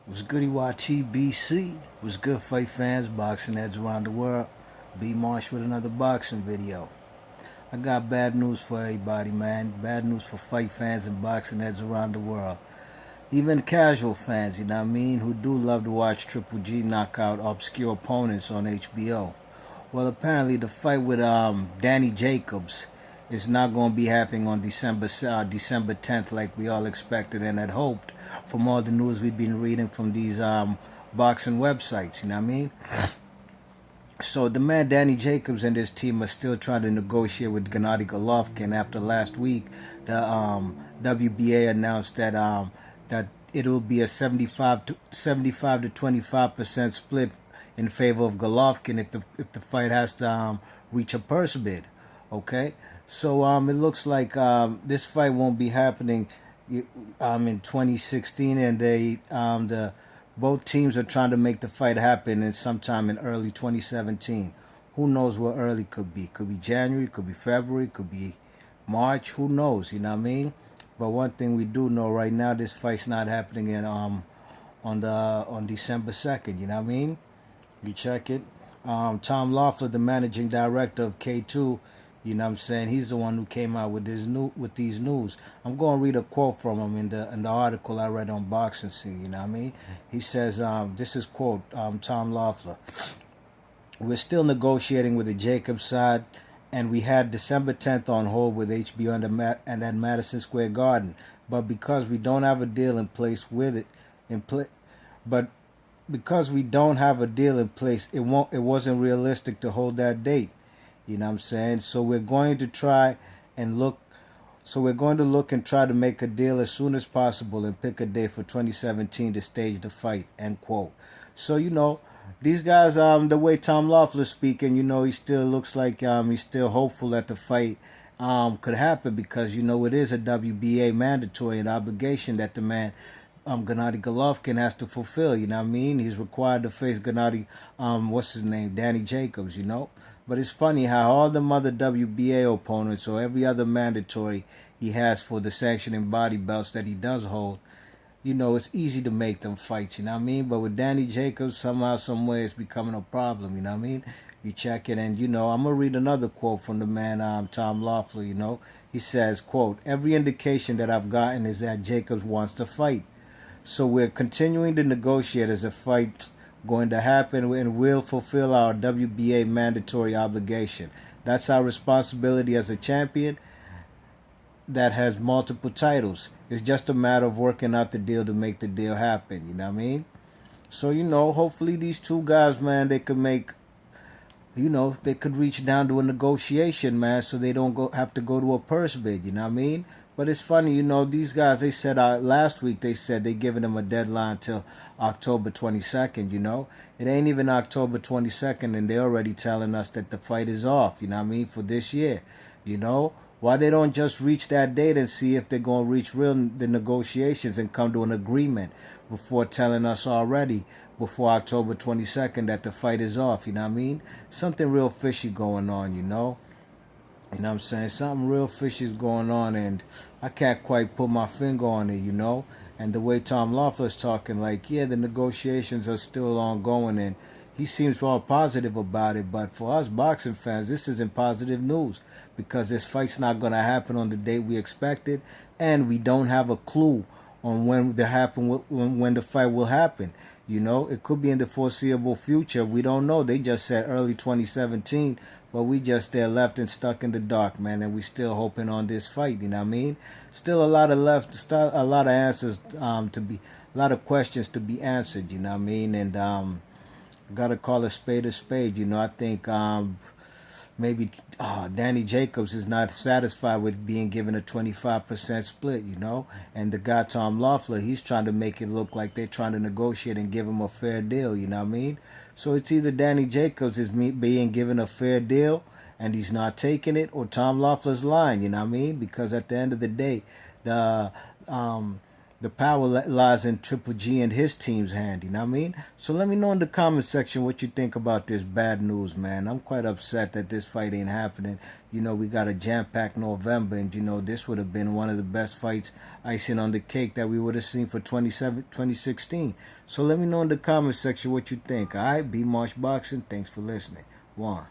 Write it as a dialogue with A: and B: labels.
A: Was goody YTBC? Was good fight fans, boxing heads around the world. B Marsh with another boxing video. I got bad news for everybody, man. Bad news for fight fans and boxing heads around the world. Even casual fans, you know what I mean, who do love to watch Triple G knock out obscure opponents on HBO. Well, apparently the fight with Danny Jacobs is not going to be happening on December 10th like we all expected and had hoped from all the news we've been reading from these boxing websites. You know what I mean? So the man Danny Jacobs and his team are still trying to negotiate with Gennady Golovkin after last week. The WBA announced that it will be a 75 to 25% split in favor of Golovkin if the fight has to reach a purse bid. Okay, so it looks like this fight won't be happening in 2016, and the both teams are trying to make the fight happen in sometime in early 2017. Who knows what early could be? Could be January, could be February, could be March. Who knows? You know what I mean? But one thing we do know right now, this fight's not happening on December 2nd. You know what I mean? You check it. Tom Loeffler, the managing director of K2, you know what I'm saying, he's the one who came out with these news. I'm going to read a quote from him in the article I read on Boxing Scene, you know what I mean? He says, this is quote, Tom Loeffler. We're still negotiating with the Jacobs side, and we had December 10th on hold with HBO and at Madison Square Garden. But because we don't have a deal in place because we don't have a deal in place, it wasn't realistic to hold that date. You know what I'm saying? So we're going to look and try to make a deal as soon as possible and pick a date for 2017 to stage the fight, end quote. So, these guys, the way Tom Loeffler's speaking, he still looks like he's still hopeful that the fight could happen because, it is a WBA mandatory and obligation that the man, Gennady Golovkin, has to fulfill. You know what I mean? He's required to face Gennady, Danny Jacobs, But it's funny how all the other WBA opponents or every other mandatory he has for the sanctioning body belts that he does hold, it's easy to make them fight, you know what I mean? But with Danny Jacobs, somehow, some way, it's becoming a problem, you know what I mean? You check it, and, I'm going to read another quote from the man, Tom Loeffler, He says, quote, every indication that I've gotten is that Jacobs wants to fight. So we're continuing to negotiate as a fight's going to happen, and we'll fulfill our WBA mandatory obligation. That's our responsibility as a champion that has multiple titles. It's just a matter of working out the deal to make the deal happen. You know what I mean? So, hopefully these two guys, man, they could make, they could reach down to a negotiation, man, so they don't have to go to a purse bid. You know what I mean? But it's funny, these guys, they said last week, they said they giving them a deadline till October 22nd, It ain't even October 22nd, and they're already telling us that the fight is off, you know what I mean, for this year, Why they don't just reach that date and see if they're going to reach the negotiations and come to an agreement before telling us already, before October 22nd, that the fight is off, you know what I mean? Something real fishy going on, You know what I'm saying? Something real fishy is going on, and I can't quite put my finger on it, And the way Tom Loeffler's talking, like, yeah, the negotiations are still ongoing, and he seems all positive about it. But for us boxing fans, this isn't positive news because this fight's not going to happen on the date we expected, and we don't have a clue on when the fight will happen. It could be in the foreseeable future. We don't know. They just said early 2017. But we just there left and stuck in the dark, man, and we still hoping on this fight. You know what I mean? Still a lot of answers a lot of questions to be answered. You know what I mean? And gotta call a spade a spade. I think maybe Danny Jacobs is not satisfied with being given a 25% split. And the guy Tom Loeffler, he's trying to make it look like they're trying to negotiate and give him a fair deal. You know what I mean? So it's either Danny Jacobs is being given a fair deal and he's not taking it, or Tom Loeffler's lying, you know what I mean? Because at the end of the day, the power lies in Triple G and his team's hand. You know what I mean? So let me know in the comment section what you think about this bad news, man. I'm quite upset that this fight ain't happening. You know, we got a jam-packed November, and you know this would have been one of the best fights, icing on the cake, that we would have seen for 2016. So let me know in the comment section what you think. All right, B Marsh Boxing. Thanks for listening. One.